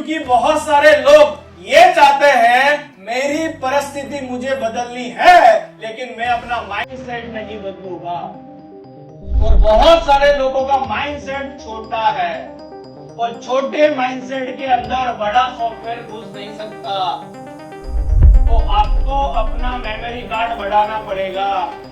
क्योंकि बहुत सारे लोग ये चाहते हैं मेरी परिस्थिति मुझे बदलनी है, लेकिन मैं अपना माइंडसेट नहीं बदलूंगा। और बहुत सारे लोगों का माइंडसेट छोटा है और छोटे माइंडसेट के अंदर बड़ा सॉफ्टवेयर घुस नहीं सकता। तो आपको अपना मेमोरी कार्ड बढ़ाना पड़ेगा,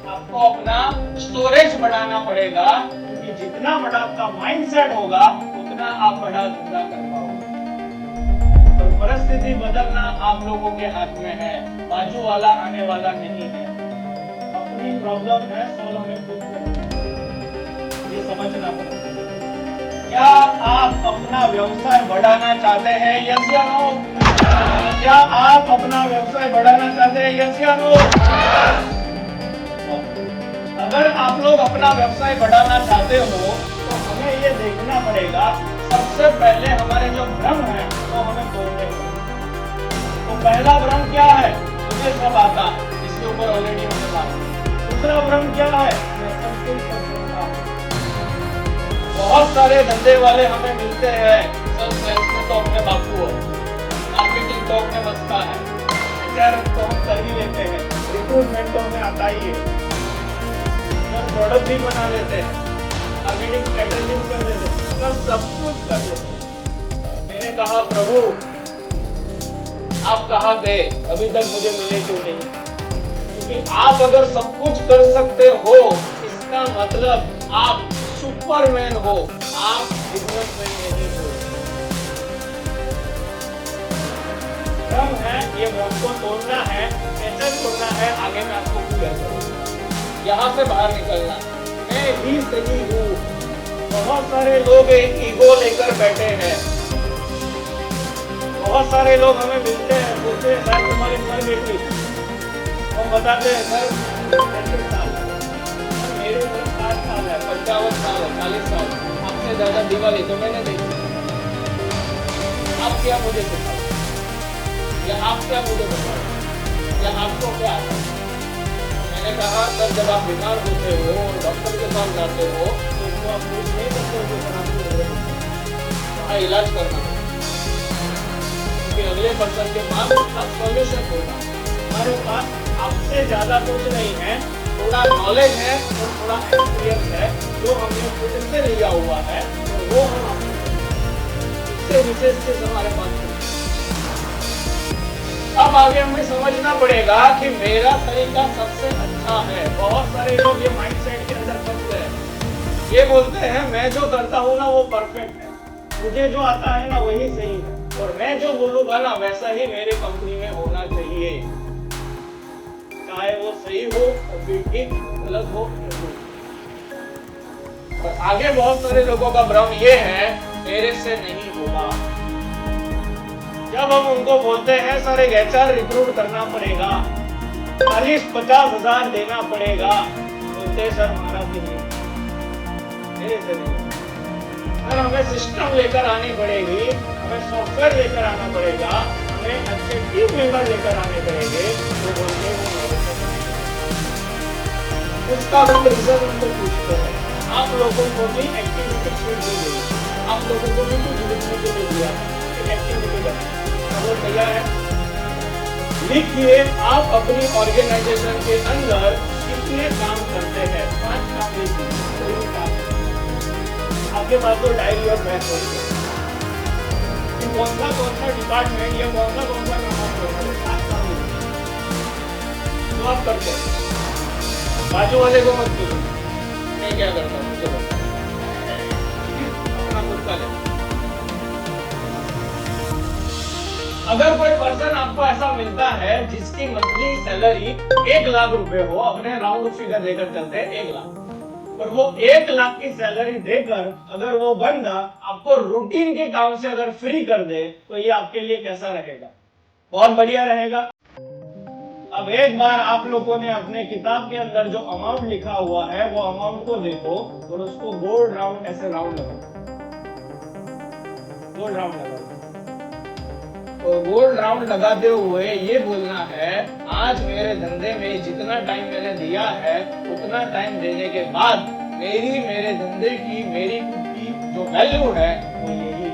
आपको अपना स्टोरेज बढ़ाना पड़ेगा, क्योंकि जितना बड़ा आपका माइंडसेट होगा उतना आप बड़ा धंधा कर पाओगे। और परिस्थिति बदलना आप लोगों के हाथ में है, बाजू वाला आने वाला नहीं है। अपनी प्रॉब्लम है सॉल्व हमें खुद करनी है, ये समझना पड़ेगा। क्या आप अपना व्यवसाय बढ़ाना चाहते हैं? यस या नो? क्या आप अपना व्यवसाय बढ़ाना चाहते हैं? यस या नो? अगर आप लोग अपना व्यवसाय बढ़ाना चाहते हो तो हमें ये देखना पड़ेगा, सबसे पहले हमारे जो भ्रम है वो हमें तोड़ने पड़ेंगे। तो पहला भ्रम क्या है? मुझे सब आता है, इसके ऊपर ऑलरेडी हमने बात की। दूसरा भ्रम क्या है? मैं सब कुछ कर सकता हूं। बहुत सारे धंधे वाले हमें मिलते हैं, सब सेल्स में तो अपने बापू है, मार्केटिंग तो अपने बस का है, तो हम कर ही लेते हैं, रिक्रूटमेंट तो हमें आता ही है, प्रोडक्ट भी बना लेते हैं, मार्केटिंग स्ट्रेटेजी भी कर लेते हैं, सब कुछ कर लेते हैं। मैंने कहा प्रभु आप कहाँ गए, अभी तक मुझे मिले क्यों नहीं? क्योंकि आप अगर सब कुछ कर सकते हो इसका मतलब आप सुपरमैन हो, आप बिजनेसमैन नहीं हो। भ्रम है, ये भ्रम को तोड़ना है। कैसे तोड़ना है आगे मैं आपको क्लियर करूंगा। यहाँ से बाहर निकलना, मैं ही सही हूँ। बहुत सारे लोग एक ईगो लेकर बैठे हैं। बहुत सारे लोग हमें मिलते हैं, बोलते हैं सर तुम्हारी उम्र कितनी? हम बताते हैं सर 35 साल, मेरी उम्र 60 साल है, 55 साल है, 40 साल। आपसे ज्यादा दिवाली तो मैंने देखी। आप क्या मुझे सिखाओ, या आप क्या मुझे बताओ, या आपको क्या आता है? मैंने कहा सर जब आप बीमार होते हो और डॉक्टर के पास जाते हो तो उसको आप पूछ नहीं सकते हो इलाज करना, क्योंकि अगले पर्सन के पास अब सॉल्यूशन होगा। हमारे पास आपसे ज्यादा कुछ नहीं है, थोड़ा नॉलेज है और थोड़ा एक्सपीरियंस है जो हमने खुद से लिया हुआ है, और वो हम इससे विशेष चीज हमारे पास। अब आगे हमें समझना पड़ेगा कि मेरा तरीका सबसे अच्छा है। बहुत सारे लोग ये माइंडसेट के अंदर फंसते हैं, ये बोलते हैं मैं जो करता हूँ ना वो परफेक्ट है, मुझे जो आता है ना वही सही है, और मैं जो बोलूंगा ना वैसा ही मेरे कंपनी में होना चाहिए, चाहे वो सही हो और फिर ठीक, गलत हो। और आगे बहुत सारे लोगों का भ्रम ये है मेरे से नहीं होगा। जब हम उनको बोलते हैं सर एक एचआर रिक्रूट करना पड़ेगा, 40-50 हजार देना पड़ेगा, बोलते सर हमारा भी नहीं, मेरे से नहीं। सर हमें सिस्टम लेकर आनी पड़ेगी, हमें सॉफ्टवेयर लेकर आना पड़ेगा, हमें अच्छे टीम मेंबर लेकर आने पड़ेंगे, तो बोलते हैं वो मेरे से नहीं। उसका हम रीजन उनको पूछते हैं। आप लोगों को भी एक्टिविटी शीट दी गई, आप लोगों को भी कुछ लिखने के लिए दिया एक्टिविटी का, वो तैयार है? लिखिए आप अपनी ऑर्गेनाइजेशन के अंदर कितने काम करते हैं, 5 काम लिखिए। आपके पास तो डायरी और मैथ होगी कि कौन सा डिपार्टमेंट या कौन सा काम करते हैं, 5 काम लिखिए तो आप करते हैं। बाजू वाले को मत पूछो मैं क्या करता हूँ, चलो अपना खुद का ले। अगर कोई पर्सन आपको ऐसा मिलता है जिसकी मंथली सैलरी 1 लाख रुपए हो, अपने राउंड फिगर देकर चलते हैं 1 लाख, और वो 1 लाख की सैलरी देकर अगर वो बंदा आपको रूटीन के काम से अगर फ्री कर दे तो ये आपके लिए कैसा रहेगा? बहुत बढ़िया रहेगा। अब एक बार आप लोगों ने अपने किताब के अंदर जो अमाउंट लिखा हुआ है वो अमाउंट को देखो और उसको गोल राउंड ऐसे राउंड लगाओ, गोल राउंड लगाओ। तो गोल राउंड लगाते हुए ये बोलना है आज मेरे धंधे में जितना टाइम मैंने दिया है उतना टाइम देने के बाद मेरे धंधे की मेरी खुद की जो वैल्यू है वो यही है।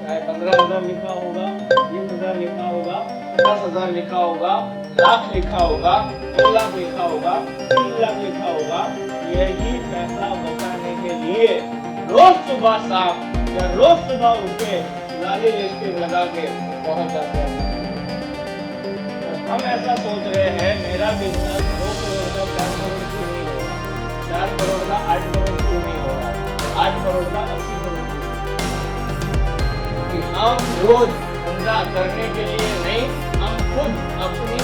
चाहे 15,000 लिखा होगा, 20,000 लिखा होगा, 50,000 लिखा होगा, लाख लिखा होगा, 2 लाख लिखा होगा, 3 लाख लिखा होगा, यही पैसा बचाने के लिए रोज सुबह शाम या रोज सुबह उठ के लाली लिपस्टिक लगा के पहुंच जाते हैं। हम ऐसा सोच रहे हैं मेरा बिजनेस 2 करोड़ का 4 करोड़ क्यों नहीं हो रहा, 4 करोड़ का 8 करोड़ क्यों नहीं हो रहा, 8 करोड़ का 80 करोड़ कि हम रोज धंधा करने के लिए नहीं, हम खुद अपनी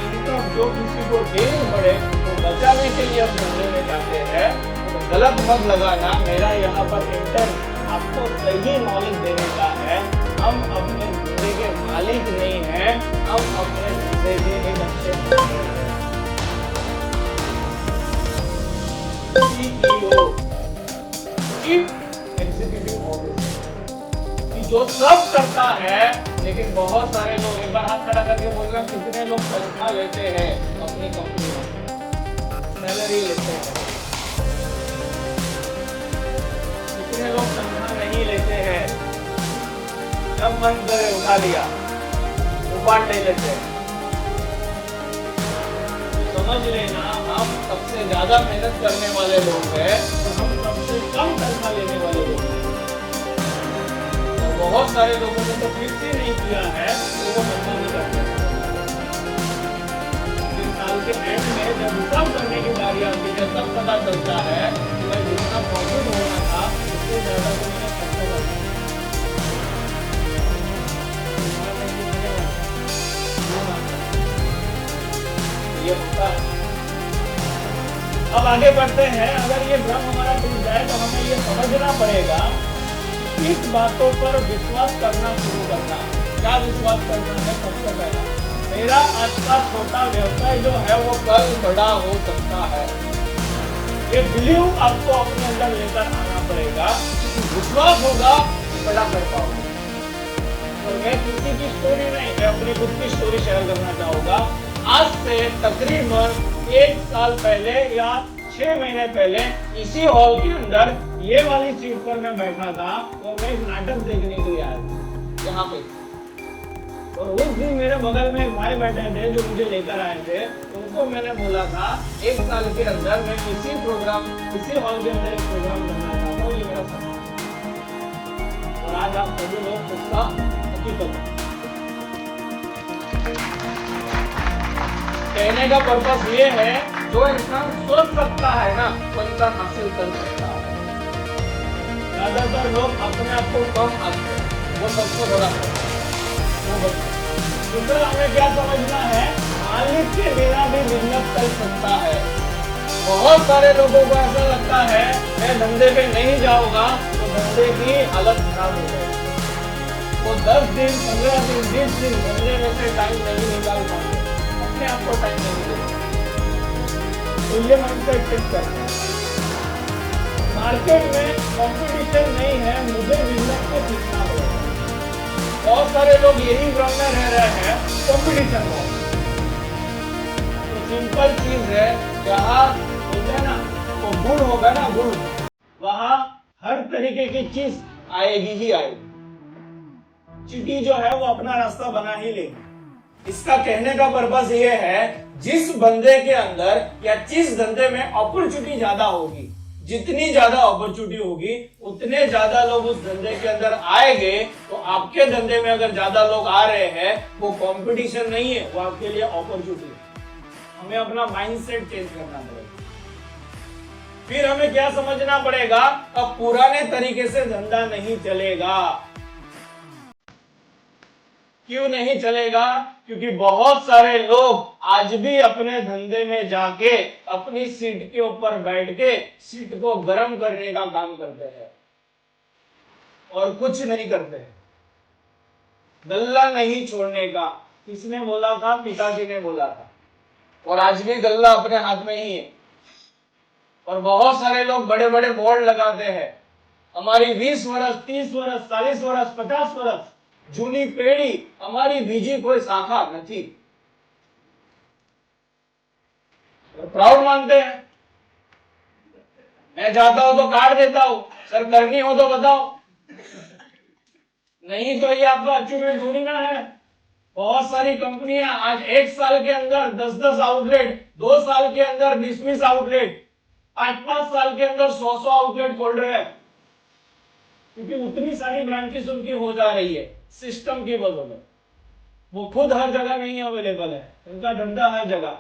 इनकम जो किसी को देनी पड़े तो बचाने के लिए हम धंधे में जाते हैं। तो गलत मत लगाना, मेरा यहाँ पर इंटेंट आपको सही नॉलेज देने का है। हम अपने धंधे के मालिक नहीं हैं, हम अपने धंधे के एक अच्छे CEO, चीफ एग्जीक्यूटिव ऑफिसर, जो सब करता है। लेकिन बहुत सारे लोग, एक बार हाथ खड़ा करके बोलना, कितने लोग तनख्वाह लेते हैं अपनी कंपनी में, सैलरी लेते हैं, कितने लोग तनख्वाह नहीं लेते हैं, जब मन करे उठा लिया, उपाट नहीं लेते। समझ लेना, हम सबसे ज्यादा मेहनत करने वाले लोग हैं और हम सबसे कम तनख्वाह लेने वाले लोग हैं। बहुत सारे लोगों ने तो फिक्स ही नहीं किया है तो वो धंधा नहीं करते। इस साल के एंड में जब हिसाब करने की बारी आती है तब पता चलता है कि भाई जितना प्रॉफिट होना था उससे ज्यादा तो मैंने खर्चा कर दिया। ये होता है। अब आगे बढ़ते हैं। अगर ये भ्रम हमारा टूट जाए तो हमें ये समझना पड़ेगा किस बातों पर विश्वास करना शुरू करना। क्या विश्वास करना है? सबसे पहला, मेरा आज का छोटा व्यवसाय जो है वो कल बड़ा हो सकता है। ये बिलीव आपको अपने अंदर लेकर आना पड़ेगा। विश्वास होगा बड़ा कर पाओगे। तो मैं किसी की स्टोरी नहीं, मैं अपनी खुद की स्टोरी शेयर करना चाहूंगा। आज से तकरीबन 1 साल पहले या 6 महीने पहले इसी हॉल के अंदर ये वाली सीट पर मैं बैठा था और मैं एक नाटक देखने के लिए आया था यहाँ पे। और उस दिन मेरे बगल में एक भाई बैठे थे जो मुझे लेकर आए थे। उनको मैंने बोला था 1 साल के अंदर मैं इसी हॉल के अंदर एक प्रोग्राम करना चाहता हूँ, ये मेरा सपना है। और आज आप सभी लोग उसका हकीकत कहने का पर्पस ये है, जो इंसान सोच सकता है ना वो इंसान हासिल कर सकता है। ज्यादातर लोग अपने आप को कम आते हैं, वो सबसे बड़ा है। दूसरा हमें क्या समझना है, मालिक के बिना भी बिजनेस कर सकता है। बहुत सारे लोगों को ऐसा लगता है मैं धंधे पे नहीं जाऊंगा तो धंधे की हालत खराब हो जाएगी। वो 10 दिन 15 दिन 20 दिन धंधे में से टाइम नहीं निकाल पाते, अपने आप को टाइम नहीं देते। तो ये माइंडसेट फिक्स करना है। मार्केट में कंपटीशन नहीं है, मुझे बिजनेस को सीखना होगा। बहुत सारे लोग यही भ्रम में रह रहे हैं कंपटीशन हो। तो सिंपल चीज है, जहाँ बोलते हैं ना वो गुड़ होगा ना, गुड़, वहाँ हर तरीके की चीज आएगी ही आएगी। चींटी जो है वो अपना रास्ता बना ही लेगी। इसका कहने का पर्पस ये है, जिस बंदे के अंदर या जिस धंधे में अपॉर्चुनिटी ज्यादा होगी, जितनी ज्यादा अपॉर्चुनिटी होगी उतने ज्यादा लोग उस धंधे के अंदर आएंगे। तो आपके धंधे में अगर ज्यादा लोग आ रहे हैं, वो कंपटीशन नहीं है, वो आपके लिए अपॉर्चुनिटी है। हमें अपना माइंडसेट चेंज करना पड़ेगा। फिर हमें क्या समझना पड़ेगा, अब पुराने तरीके से धंधा नहीं चलेगा। क्यों नहीं चलेगा? क्योंकि बहुत सारे लोग आज भी अपने धंधे में जाके अपनी सीट के ऊपर बैठ के सीट को गर्म करने का काम करते हैं और कुछ नहीं करते हैं। गल्ला नहीं छोड़ने का किसने बोला था? पिताजी ने बोला था। और आज भी गल्ला अपने हाथ में ही है। और बहुत सारे लोग बड़े बड़े बोर्ड लगाते हैं, हमारी 20 वर्ष 30 वर्ष 40 वर्ष 50 वर्ष जूनी पेढ़ी, हमारी बीजी कोई शाखा नहीं। प्राउड मानते हैं। मैं चाहता हूं तो काट देता हूं, सर करनी हो तो बताओ। नहीं तो ये आपका अचीवमेंट थोड़ी ना है। बहुत सारी कंपनियां आज 1 साल के अंदर 10-10 आउटलेट, 2 साल के अंदर 20-20 आउटलेट, 8-5 साल के अंदर 100-100 आउटलेट खोल रहे हैं, क्योंकि उतनी सारी ब्रांचेस उनकी हो जा रही है सिस्टम की वजह से। वो खुद हर जगह नहीं अवेलेबल है, उनका धंधा हर जगह।